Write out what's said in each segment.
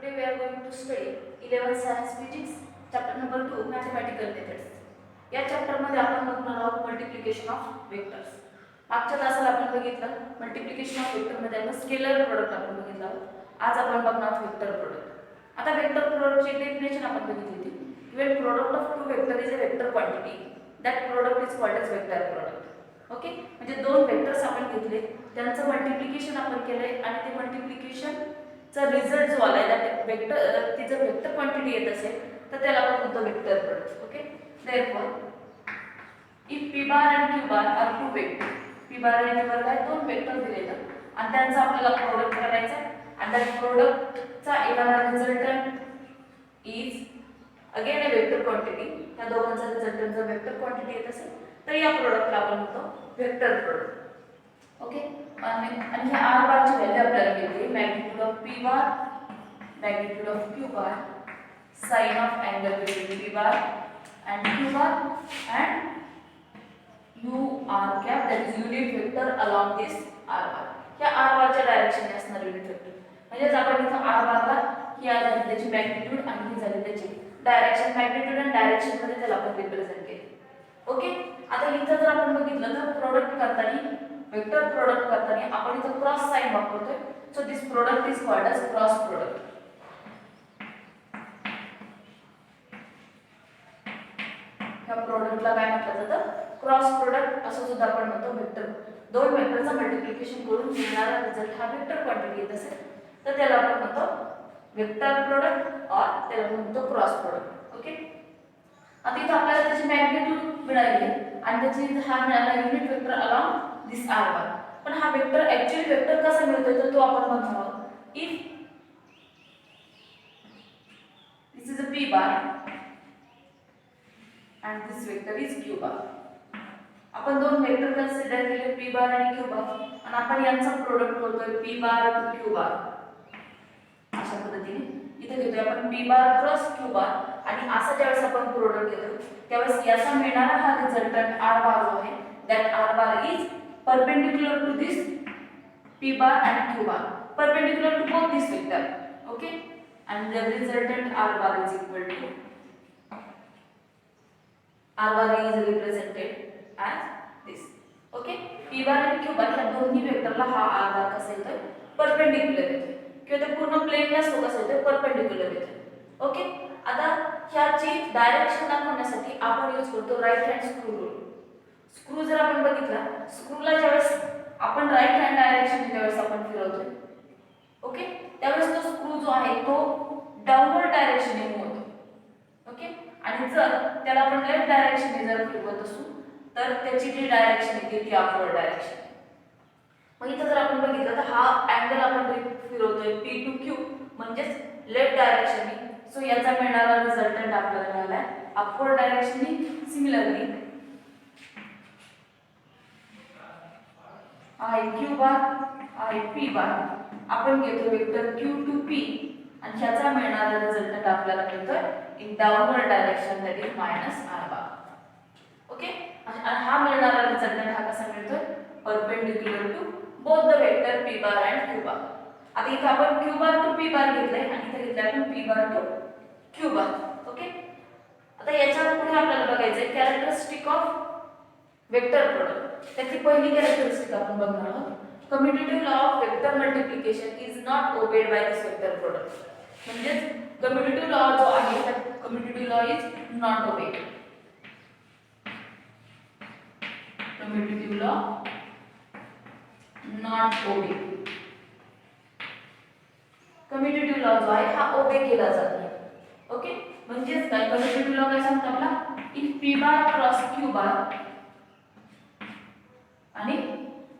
Today we are going to study 11th Science Physics, chapter number 2, Mathematical Methods. या chapter मध्ये आपण बघणार आहोत मल्टिप्लिकेशन ऑफ वेक्टर्स. मागच्या तासाला आपण बघितलं मल्टिप्लिकेशन ऑफ वेक्टर मध्ये आपण स्केलर प्रोडक्ट आपण बघितलं आहोत. आज आपण बघणार आहोत वेक्टर प्रोडक्ट. आता वेक्टर प्रोडक्टची डेफिनेशन आपण बघितली होती. When product of two vector is a vector quantity, that product is called as vector product. Okay, म्हणजे दोन वेक्टर्स आपण घेतले, त्यांचं मल्टिप्लिकेशन आपण केलंय आणि ते मल्टिप्लिकेशन चा रिझल्ट जो आलाय त्या वेक्टर ती जर वेक्टर क्वांटिटी येत असेल तर त्याला आपण म्हणतो vector product. Okay, therefore if p bar आणि q bar are two vector, p bar आणि q बार काय दोन वेक्टर दिलेत आणि त्यांचा आपल्याला प्रोडक्ट करायचा आणि त्या प्रोडक्टचा येणारा resultant is again a vector quantity. त्या दोघांचा रिझल्टंट जर वेक्टर क्वांटिटी येत असेल तर या प्रोडक्टला आपण म्हणतो वेक्टर प्रोडक्ट. ओके, आणि ह्या r बार ची व्हॅल्यू आपल्याला मिळते magnitude of p bar, magnitude of q bar, sine of angle between p bar and q bar and u r cap, that is unit vector along this r bar. या r बार च्या डायरेक्शनने असणार unit vector. म्हणजे आपण इथं r बारला ही आहे त्याची magnitude आणि ही झाली त्याची डायरेक्शन. मॅग्निट्यूड आणि डायरेक्शन मध्ये त्याला आपण रिप्रेझेंट केले. ओके, आता इथं जर आपण बघितलं तर प्रोडक्ट करताना वेक्टर प्रोडक्ट करताना आपण इथं क्रॉस साइन वापरतोय. So this product is called as cross product. या प्रोडक्टला काय म्हटलं जातं? क्रॉस प्रोडक्ट असं सुद्धा आपण म्हणतो. वेक्टर दोन वेक्टरचं मल्टिप्लिकेशन करून मिळणारा रिझल्ट हा वेक्टर क्वांटिटी येत असेल तर त्याला आपण म्हणतो वेक्टर प्रोडक्ट और त्याला म्हणतो क्रॉस प्रोडक्ट. ओके, आता इथं आपल्याला त्याची मॅग्निट्यूड मिळाली आणि त्याची हा मिळाला युनिट वेक्टर अलॉंग दिस r बार. पण हा वेक्टर ऍक्च्युअली वेक्टर कसा मिळतोय तर तो आपण बघणार आहोत. If this is a p bar and this vector is q bar. आपण दोन वेक्टर कन्सिडर केले p बार आणि q बार आणि आपण यांचा प्रोडक्ट करतोय p बार आणि q बार. अशा पद्धतीने इथे घेतोय आपण p bar cross q bar आणि असं ज्यावेळेस आपण प्रोडक्ट घेतो त्यावेळेस याचा मिळणारा हा रिझल्टंट r बार जो आहे that r bar is perpendicular to this p bar and q bar, perpendicular to both this vector. Okay, and the resultant r bar is equal to r bar is represented as this. Okay, p bar आणि q bar या दोन्ही वेक्टरला हा r bar कसा येतोय perpendicular येतोय किंवा ते पूर्ण प्लेन नसतो कसं येतोय परपेंडिक्युलर येतोय. ओके, आता ह्याची डायरेक्शन दाखवण्यासाठी आपण यूज करतो right hand screw rule. Screw जर आपण बघितला, स्क्रूला ज्यावेळेस आपण राईट हँड डायरेक्शन ज्यावेळेस आपण फिरवतोय ओके त्यावेळेस तो स्क्रू जो आहे तो डाऊनवर्ड डायरेक्शनने मूव्ह होतो. ओके, आणि जर त्याला आपण लेफ्ट डायरेक्शनने जर फिरवत असू तर त्याची जी डायरेक्शन येते ती अपवर्ड डायरेक्शन. मग इथं जर आपण बघितलं तर हा अँगल आपण फिरवतोय p टू q म्हणजेच लेफ्ट डायरेक्शनने. सो याचा मिळणारा रिझल्टंट आपल्याला मिळालाय अपवर्ड डायरेक्शनने. Similarly I q bar I p bar आपण घेतो वेक्टर q टू p आणि ह्याचा मिळणारा रिझल्टंट आपल्याला मिळतोय in downward direction that is minus r bar. Okay, आणि हा मिळणारा रिझल्टंट हा कसा मिळतोय perpendicular to both the vector p bar and q bar. आता इथे आपण q bar to p bar घेतलंय आणि इथे घेतलंय आपण p bar to q bar. Okay, आता याच्या पुढे आपल्याला बघायचंय कॅरेक्टरिस्टिक ऑफ वेक्टर प्रोडक्ट. त्याची पहिली कॅरेक्टरिस्टिक आपण बघणार आहोत. Commutative law of vector multiplication is not obeyed by this vector product. म्हणजे कम्युटेटिव्ह लॉ जो आहे त्या commutative law is not obeyed. Commutative law not obeyed. Commutative law जो आहे हा ओबे केला जातो. ओके, म्हणजे काय कम्युटेटिव्ह लॉ काय सांगतो आपला if p bar cross q bar आणि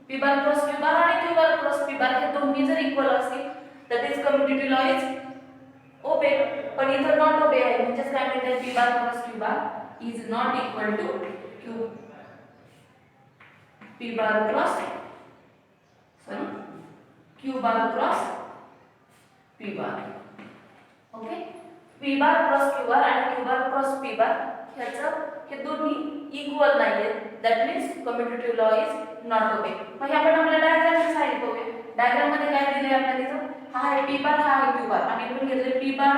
p bar cross q bar आणि q बार क्रॉस p बार हे दोन्ही जर इक्वल असतील तर इज कम्युटेटिव्ह लॉ इज ओबे. पण इथं नॉट ओबे आहे म्हणजे काय म्हणतात p bar cross q bar is not equal to p bar cross q bar cross p bar. Okay, p bar cross q bar आणि q bar cross p bar ह्याचं हे दोन्ही इक्वल नाहीये. That means commutative law is not obey. मग हे आपण आपल्या diagram मध्ये सांगितलं. डायग्राम मध्ये काय दिले आपल्याला इथं हा आहे p बार, हा आहे q बार. आम्ही पण घेतले p bar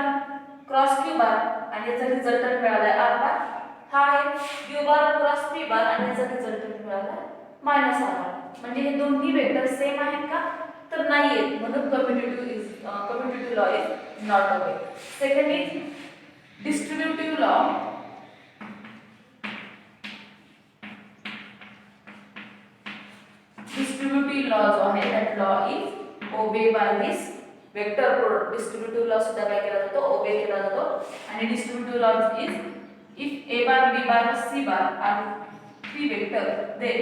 cross q bar आणि याचा रिझल्टंट मिळाला r बार. हा आहे q bar cross p bar आणि याचा रिझल्टंट मिळाला मायनस r बार. म्हणजे हे दोन्ही वेक्टर सेम आहेत का? तर नाही आहेत, म्हणून commutative law is not obey. Second is distributive law. Distributive law जो आहे that law is obey by this vector product. Distributive law सुद्धा काय केला जातो? ओबे केला जातो. आणि distributive law is if a bar, b bar, c bar are three vector, then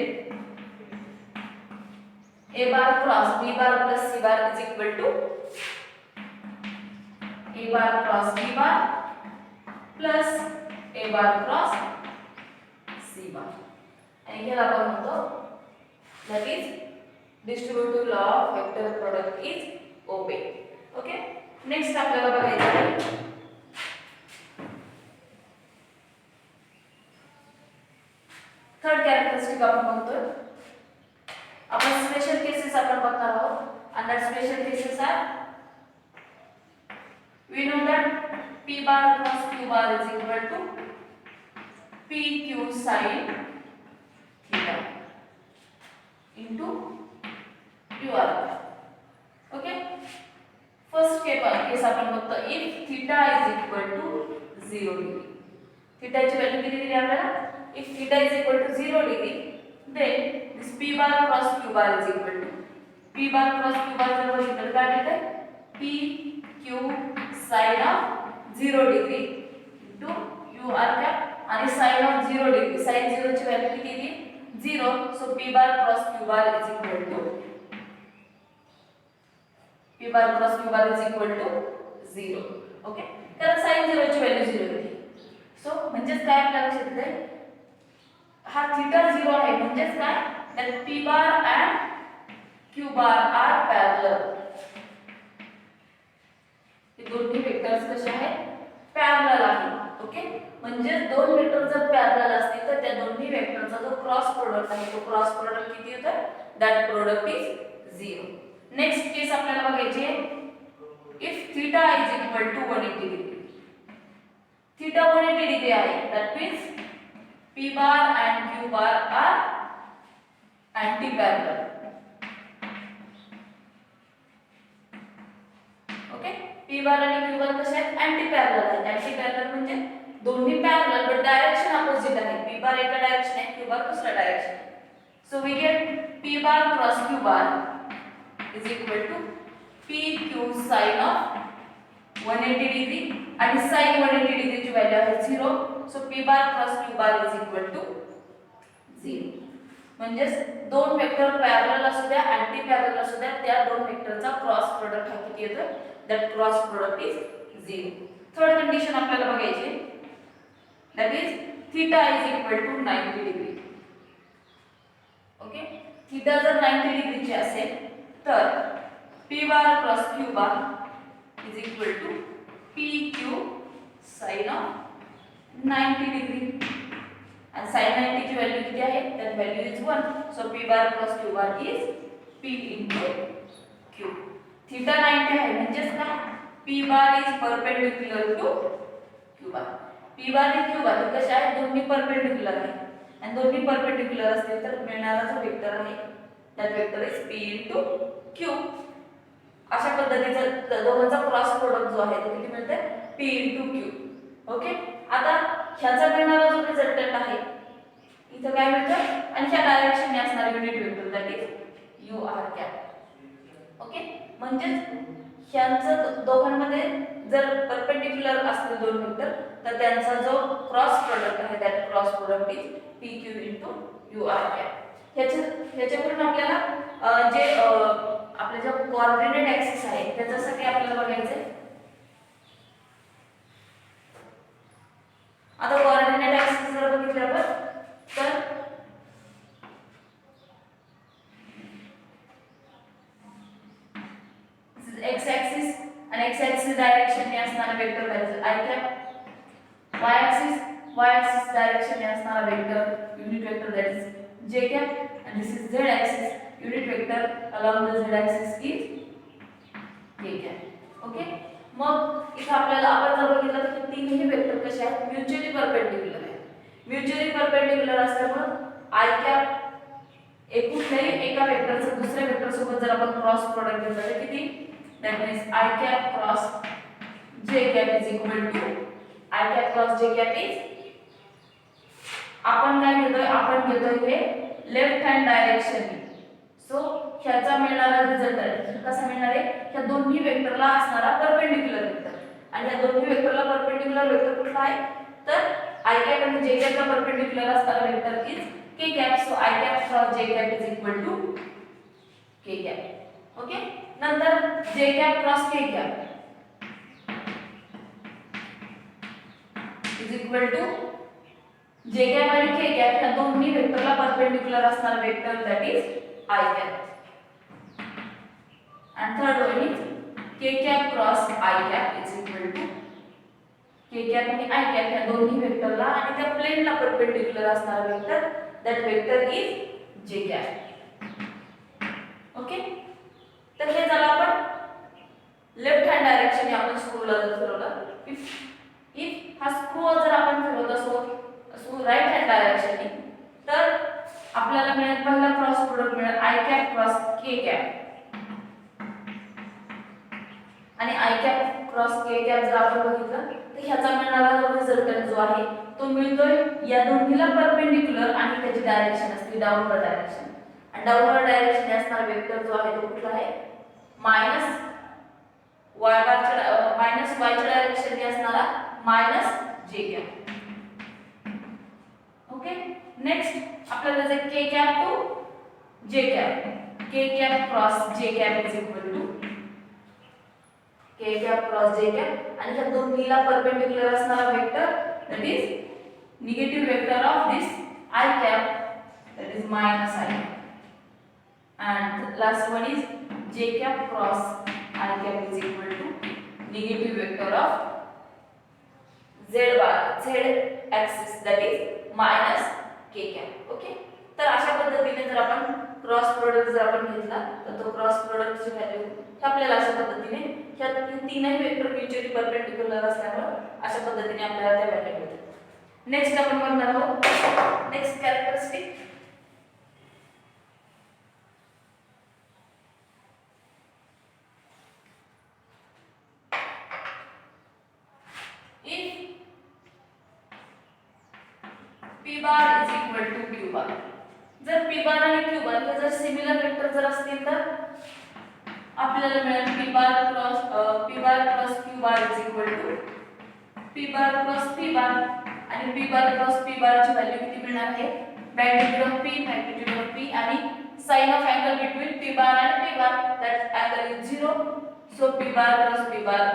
a bar cross b bar plus c bar is equal to a bar cross b bar plus a bar cross c bar. आणि ह्याला आपण म्हणतो that is distributive law of vector product is obey. Okay, next आपल्याला बघायचं आहे third characteristic. आपण बघतोय आपण स्पेशल केसेस आपण बघणार आहोत. and that special cases are, we know that p bar cross q bar is equal to pq sin theta into qr. Okay, first case आपण बघतो if theta is equal to 0 degree. थीटाची value किती दिली आपल्याला? if theta is equal to 0 degree, then this p bar cross q bar is equal to p bar cross q bar जर बघितलं काय मिळतं? p q sin of 0 degree into u r cap आणि sin of 0 degree. sin 0 ची value किती दिली? 0. so p bar cross q bar is equal to p bar cross q bar is equal to 0. Okay, कारण sin 0 ची value 0 होती. So म्हणजेच काय आपल्याला लक्षात येतंय, हा थीटा 0 आहे म्हणजेच काय that p bar and q bar are parallel. हे दोन्ही वेक्टर्स कसे आहेत? पॅरलल आहेत. ओके, म्हणजे दोन वेक्टर जर पॅरलल असतील तर त्या दोन्ही वेक्टरचा जो क्रॉस प्रोडक्ट आहे तो क्रॉस प्रोडक्ट किती होतं? That product is 0. Next case आपल्याला बघायची आहे if theta is equal to 180 degree. Theta 180 degree आहे, that means p bar and q bar are anti-parallel. Okay, p bar आणि q bar कसे आहेत? anti-parallel आहेत. anti-parallel म्हणजे दोन्ही पॅरलल बट डायरेक्शन अपोजिट आहे. p bar एका डायरेक्शन आहे, q bar दुसऱ्या डायरेक्शन आहे. So we get p bar cross q bar is equal to pq sin of 180 degree आणि sin 180 डिग्रीची व्हॅल्यू आहे 0. So p bar cross q bar is equal to 0. म्हणजे दोन vector parallel असू द्या anti parallel असू द्या त्या दोन वेक्टरचा क्रॉस प्रोडक्ट हा किती येतो? That cross product is 0. Third condition आपल्याला बघायची that is theta is equal to 90 degree. Okay, theta जर 90 डिग्रीची असेल तर p bar cross q bar is equal to pq sin of 90 degree. and sin 90 ची value किती आहे? that value is 1. so p bar plus q bar is p into q. theta 90 आहे म्हणजेच काय? p bar is perpendicular to q bar. p bar आणि q bar हे कसे आहेत? दोन्ही परपेंडिक्युलर आहेत आणि दोन्ही परपेंडिक्युलर असतील तर मिळणारा जो वेक्टर आहे that vector is p into q. अशा पद्धतीचा दोघांचा क्रॉस प्रोडक्ट जो आहे तो किती मिळते? p into q. ओके, आता ह्याचा मिळणारा जो रिझल्टंट आहे इथं काय मिळतं आणि ह्या डायरेक्शनने असणारा unit vector that is u r cap. Okay, म्हणजे ह्यांचं दोघांमध्ये जर परपेंडिक्युलर असतील दोन वेक्टर तर त्यांचा जो क्रॉस प्रोडक्ट आहे that cross product is pq into u r cap. ह्याच्यावरून आपल्याला जे आपले जे कोऑर्डिनेट ऍक्सिस आहे त्याच्यासाठी आपल्याला बघायचंय. आता कोऑर्डिनेट ऍक्सिस जर बघितलं आपण तर x ऍक्सिस आणि x ऍक्सिस डायरेक्शनने असणारा वेक्टर पाहिजे i कॅप. y ऍक्सिस डायरेक्शनने असणारा vector unit vector that is j cap. and this is z axis unit vector along the z axis is K cap. Okay, मग इथं आपल्याला आपण जर बघितलं तर तीनही वेक्टर कसे आहेत, म्युच्युअली परपेंडिक्युलर आहेत. म्युच्युअली परपेंडिक्युलर असल्यामुळे आय कॅप कुठल्याही एका वेक्टरचं दुसऱ्या वेक्टर सोबत जर आपण क्रॉस प्रोडक्ट घेतलं तर किती, that means I cap cross J cap is equal to I cap cross J cap is, आपण काय घेतोय, आपण घेतोय हे लेफ्ट हँड डायरेक्शन. सो ह्याचा मिळणारा रिझल्ट कसा मिळणार आहे, ह्या दोन्ही वेक्टरला असणारा परपेंडिक्युलर वेक्टर, आणि ह्या दोन्ही वेक्टरला परपेंडिक्युलर वेक्टर कुठला आहे तर आय कॅप आणि जे कॅपला परपेंडिक्युलर असणारा vector is K cap. So I cap cross J cap is equal to K cap. Okay, नंतर J cap cross K cap is equal to J cap आणि K cap ह्या दोन्ही वेक्टरला perpendicular असणारा vector that is I cap, and third one is k cap cross I cap is equal to k cap आणि I cap या दोन्ही वेक्टरला आणि त्या प्लेनला परपेंडिक्युलर असणारा vector, that vector is j cap. Okay, तर हे झालं आपण लेफ्ट हँड डायरेक्शन आपण स्क्रूला जर फिरवलं, इफ हा स्क्रू जर आपण फिरवत असो राईट हँड डायरेक्शनने, तर आपल्याला मिळेल पहिला क्रॉस प्रोडक्ट मिळेल I cap cross K cap, आणि I cap cross K cap जर आपण बघितलं तर ह्याचा मिळणारा जो रिझल्टंट जो आहे तो मिळतोय या दोन्हीला परपेंडिक्युलर आणि त्याची डायरेक्शन असते डाऊनवर्ड डायरेक्शन, आणि डाऊनवर्ड डायरेक्शन असणारा वेक्टर जो आहे तो कुठला आहे मायनस वायच्या डायरेक्शनने असणारा मायनस जे कॅप. ओके, नेक्स्ट आपल्याला जे K cap to J cap, K cap cross J cap is equal to K cap cross J cap, आणि ह्या दोन्हीला परपेंडिक्युलर असणारा vector that is negative vector of this I cap that is minus I, and last one is j cap cross I cap is equal to negative vector of z axis that is minus k cap. Okay, तर अशा पद्धतीने जर आपण cross product जर आपण घेतला तर तो क्रॉस प्रोडक्टची व्हॅल्यू आपल्याला अशा पद्धतीने ह्या तीनही वेक्टर म्युच्युअली परपेंडिक्युलर असल्यामुळे अशा पद्धतीने आपल्याला त्या व्हॅल्यू मिळतात. नेक्स्ट आपण बघणार आहोत next characteristic. P bar is equal to Q bar. जर P bar आणि Q bar हे जर सिमिलर वेक्टर जर असतील तर आपल्याला मिळेल P bar cross Q bar is equal to P bar cross P bar, आणि P bar cross P bar ची व्हॅल्यू किती मिळणार आहे मॅग्निट्यूड ऑफ P आणि sine of angle between P bar and P bar, that angle is 0. So P bar cross P bar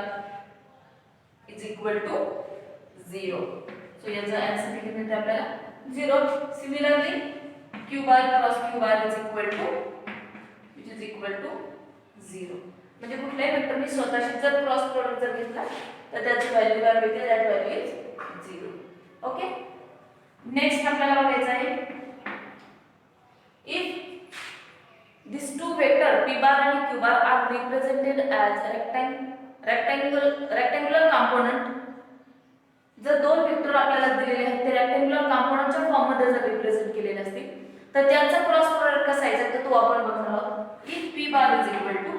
is equal to 0. So याचा answer किती मिळते आपल्याला 0. Similarly Q bar cross Q bar is equal to 0. म्हणजे कुठल्याही वेक्टरने स्वतःशी जर cross product जर घेतला तर त्याची व्हॅल्यू काय मिळते, that value is 0. Okay, next आपल्याला बघायचं आहे if these two vector P bar and Q bar are represented as rectangular component. जर दोन वेक्टर आपल्याला दिलेले आहेत ते रेक्टँग्युलर कंपोनंटच्या फॉर्म मध्ये जर रिप्रेझेंट केलेले असतील तर त्यांचा क्रॉस प्रोडक्ट कसा आहे तर तो आपण बघणार आहोत. If P bar is equal to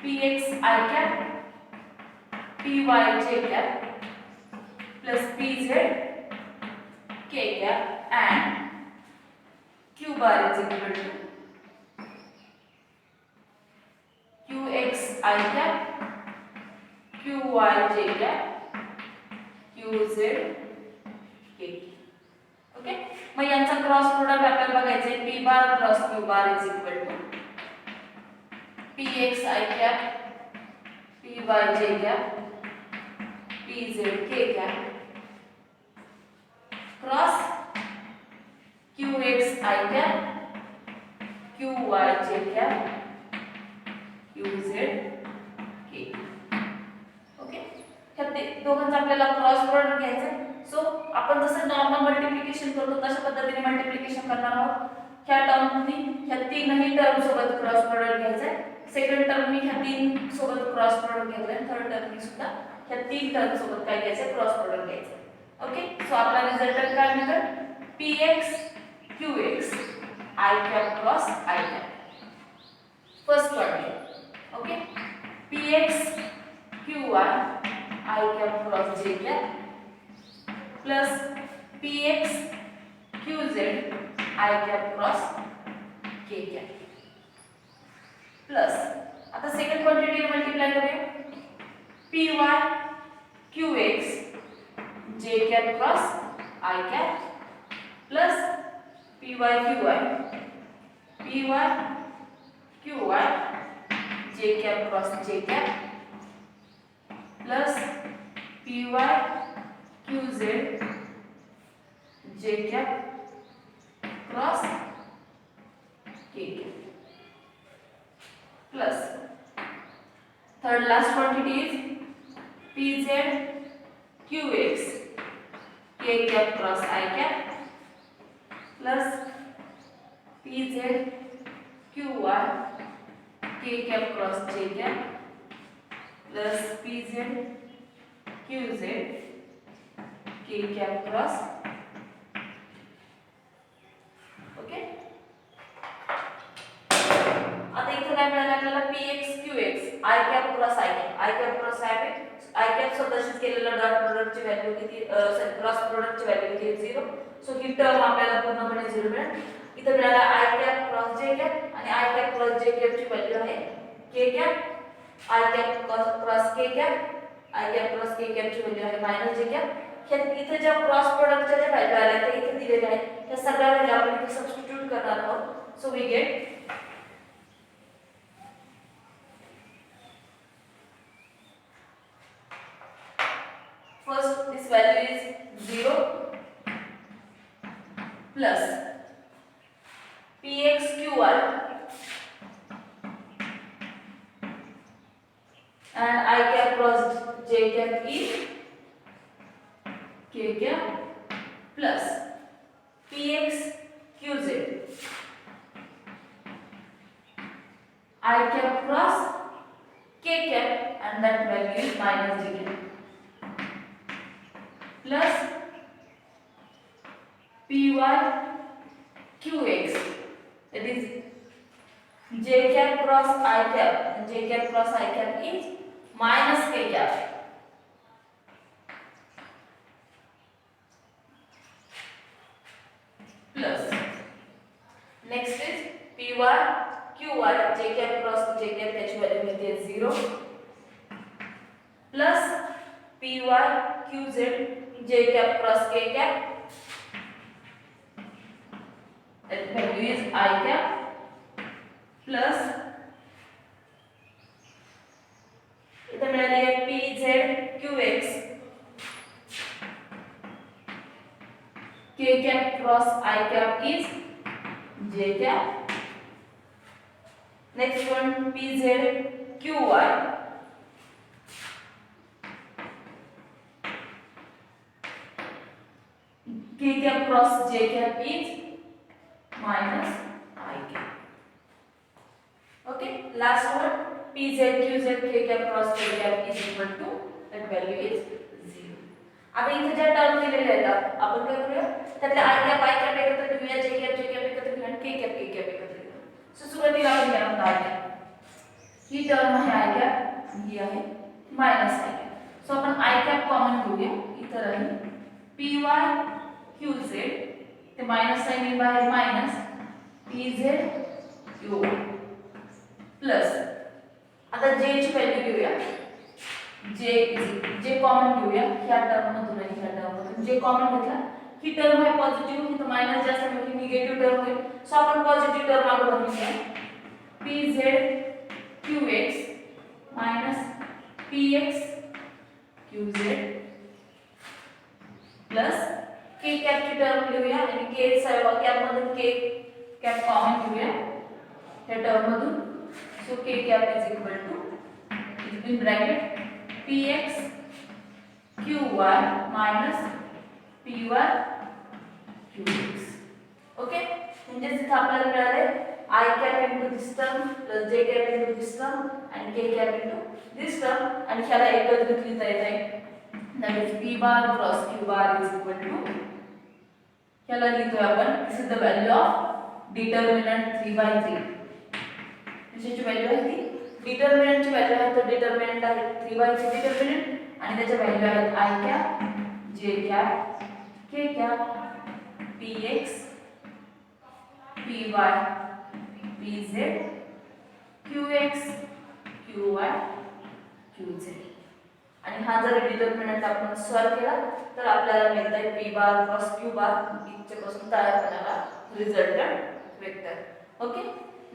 Px I cap Py j cap plus Pz k cap and Q bar is equal to Qx I cap Qy j cap Qz k. Okay, मग यांचा cross product आपल्याला बघायचे P bar plus Q bar is equal to Px I cap Py j cap Pz k cap cross Qx I cap Qy j cap Qz k. Okay, ह्या दोघांचा आपल्याला cross product घ्यायचा. So आपण जसं normal multiplication करतो तशा पद्धतीने multiplication करणार आहोत. ह्या टर्मनी ह्या तीनही टर्म सोबत क्रॉस प्रोडक्ट घ्यायचा आहे. सेकंड टर्म मी ह्या तीन सोबत क्रॉस प्रोडक्ट घेतलाय. थर्ड टर्म मी सुद्धा ह्या तीन टर्म सोबत काय घ्यायचं क्रॉस प्रोडक्ट घ्यायचं. ओके, सो आपला रिझल्टंट काय मिळतं px qx I cap cross I cap. First quadrant. Okay, px qy I cap cross j cap plus px qz I cap cross k cap plus आता second quantity multiply करूया py qx j cap cross I cap plus py qy j cap cross j cap plus py qz j cap cross k cap plus third last quantity is pz qx k cap cross I cap plus pz qy k cap cross j cap plus pz qz k cap cross. Okay, आता इथे काय मिळालं आपल्याला px qx I cap cross I cap. I cap cross I cap स्वतःशीच केलेला dot प्रोडक्टची value किती cross प्रोडक्टची व्हॅल्यू किती 0. सो ही टर्म आपल्याला पूर्णपणे 0 मिळेल. इथे मिळाला I cap cross j cap आणि I cap cross j cap ची व्हॅल्यू आहे k cap. I cap cross k cap I cap cross k cap ची व्हॅल्यू आहे -j cap. इथे ज्या क्रॉस प्रोडक्टच्या ज्या व्हॅल्यू आल्या त्या इथे दिलेल्या आहेत. त्या सगळ्या व्हॅल्यू आपण इथे सबस्टिट्यूट करणार आहोत. So we get first this value is 0 plus px qy and I cap cross j cap is k cap plus px qz I cap cross k cap and that value is -j cap plus py qx that is j cap cross I cap and j cap cross I cap is -k cap plus next is py qy j cap cross j cap त्याची value मिळते 0 plus py qz j cap cross k cap that value is I cap plus इथे मिळाली आहे pz qx k cap cross I cap is j cap. Next one pz qy k cap cross j cap is -I cap. Okay, last one pz qz k cap cross j cap is equal to that value is 0. आता इथे ज्या term दिलेल्या आहेत आपण काय करूया त्यातले I cap एकत्र घेऊया j cap एकत्र घेऊया आणि k cap एकत्र घेऊया. सो सुरुवातीला आपण घेणार I cap. ही टर्म आहे I cap ही आहे -I cap. सो आपण I cap कॉमन घेऊया. इथे राहील py qz ते माइनस साइन येईल बाहेर माइनस pz qy प्लस आता j ची व्हॅल्यू घेऊया j कॉमन घेऊया ह्या टर्म मधून आणि ह्या टर्म मधून j कॉमन घेतला ही टर्म आहे पॉझिटिव्ह ही तर माइनस जास्त म्हणजे निगेटिव्ह टर्म होईल. सो आपण पॉझिटिव्ह टर्म मागे बघूया pz qx px qz plus k cap ची टर्म लिहूया आणि k कॅप मधून k कॅप कॉमन घेऊया ह्या टर्म मधून. So k cap is equal to in bracket px qy minus py qx. Okay. म्हणजे इथे आपल्याला मिळाले i cap into this term plus जे कॅप इंटू दिस टर्म आणि के कॅप इंटू दिस टर्म आणि ह्याला एकत्रित लिहिता येते that is p bar cross q bar is equal to ह्याला लिहितोय आपण this is the value of determinant 3/3 त्याची व्हॅल्यू आहे ती डिटर्मिनंटची व्हॅल्यू आहे तर डिटर्मिनंट आहे 3/3 डिटर्मिनंट आणि त्याच्या व्हॅल्यू आहेत i cap j cap k cap px py pz qx qy qz आणि हा जर डिटर्मिनंट आपण सॉल्व केला तर आपल्याला मिळतंय p बार क्रॉस q बार इथपासून तयार होणारा रिझल्टंट वेक्टर ओके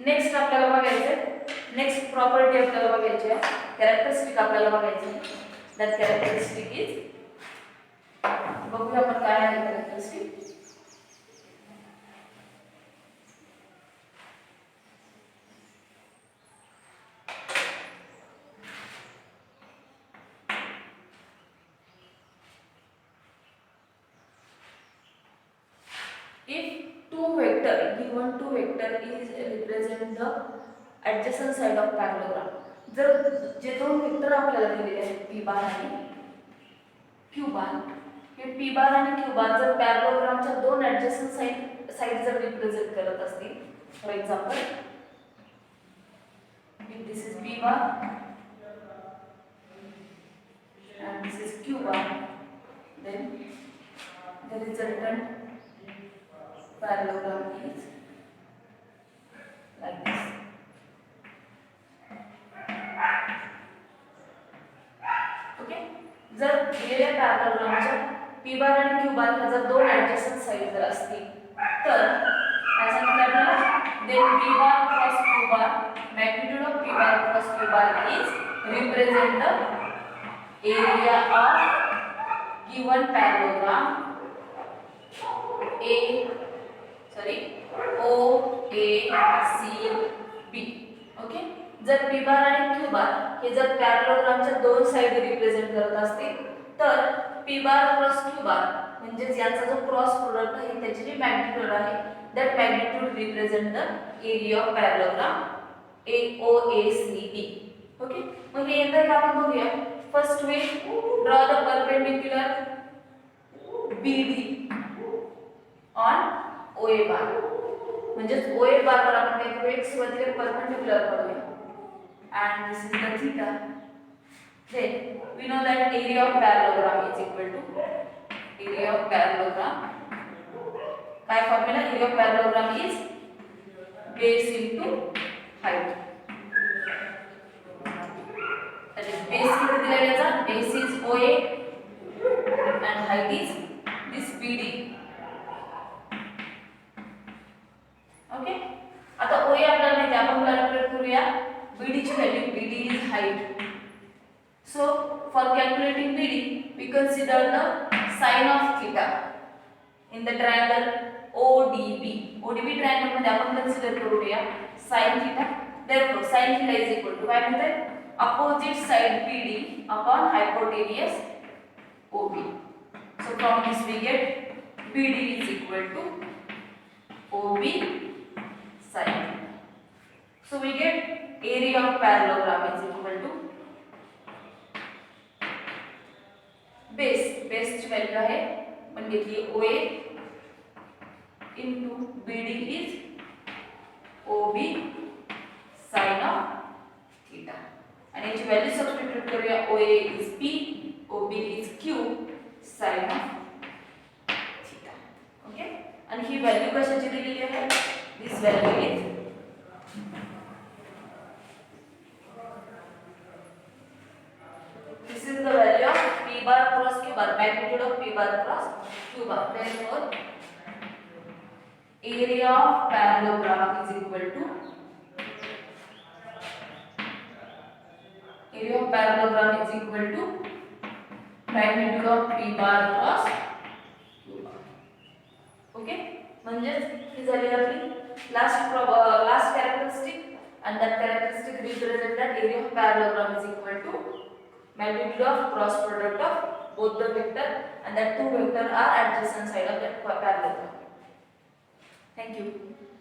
नेक्स्ट आपल्याला बघायचं नेक्स्ट प्रॉपर्टी आपल्याला बघायची आहे कॅरेक्टरिस्टिक आपल्याला बघायची आहे दॅट कॅरेक्टरिस्टिक इज बघूया आपण काय आहे characteristic if given two vector is represent the adjacent side of parallelogram जर जे दोन वेक्टर आपल्याला दिलेले आहेत p बार आणि q बार हे p बार आणि q बार जर पॅरलोग्रामच्या दोन adjacent साइड जर रिप्रेझेंट करत असतील for example if this is p bar and this is q bar then the resultant parallelogram is like this okay जर दिलेल्या पॅरलोग्रामच्या p बार आणि q बार ह्या जर दोन ऍडजसंट साइड जर असतील तर काय सांगितलं आपल्याला then p bar cross q bar magnitude of p bar cross q bar is represent the area of given parallelogram O A C B okay जर p बार आणि q बार हे जर पॅरलोग्रामच्या दोन साइड रिप्रेझेंट करत असतील तर p बार क्रॉस q बार म्हणजे यांचा जो क्रॉस प्रोडक्ट आहे त्याची जी मॅग्निट्यूड आहे that magnitude represent the area of parallelogram AOACB okay मग हे येतं का आपण बघूया first way draw the perpendicular BD on OA bar म्हणजे OA बार वर आपण काय करू x वरती परपेंडिक्युलर करूया and this is the theta then we know that area of parallelogram is equal to area of parallelogram काय formula area of parallelogram is base into height that is base किती दिलेला याचा base is OA and height is this BD okay आता OA आपल्याला माहिती आहे आपण calculate करूया BD ची value BD is height so for calculating BD we consider the sin of theta in the triangle ODB triangle मध्ये आपण consider करूया sin theta therefore sin theta is equal to काय म्हणते opposite side BD upon hypotenuse OB so from this we get BD is equal to OB sin so we get area of parallelogram is equal to base ची value आहे पण घेतली OA into BD is OB sin of theta आणि याची value substitute करूया OA is P OB is Q sin of theta okay आणि ही value कशाची दिलेली आहे this value is this is the value of p bar cross q bar magnitude of p bar cross q bar therefore area of parallelogram is equal to magnitude of p bar cross q bar okay म्हणजे ही झाली आपली last characteristic and that characteristic represent that area of parallelogram is equal to magnitude of cross product of both the vector and that two vector are adjacent side of that parallelogram thank you.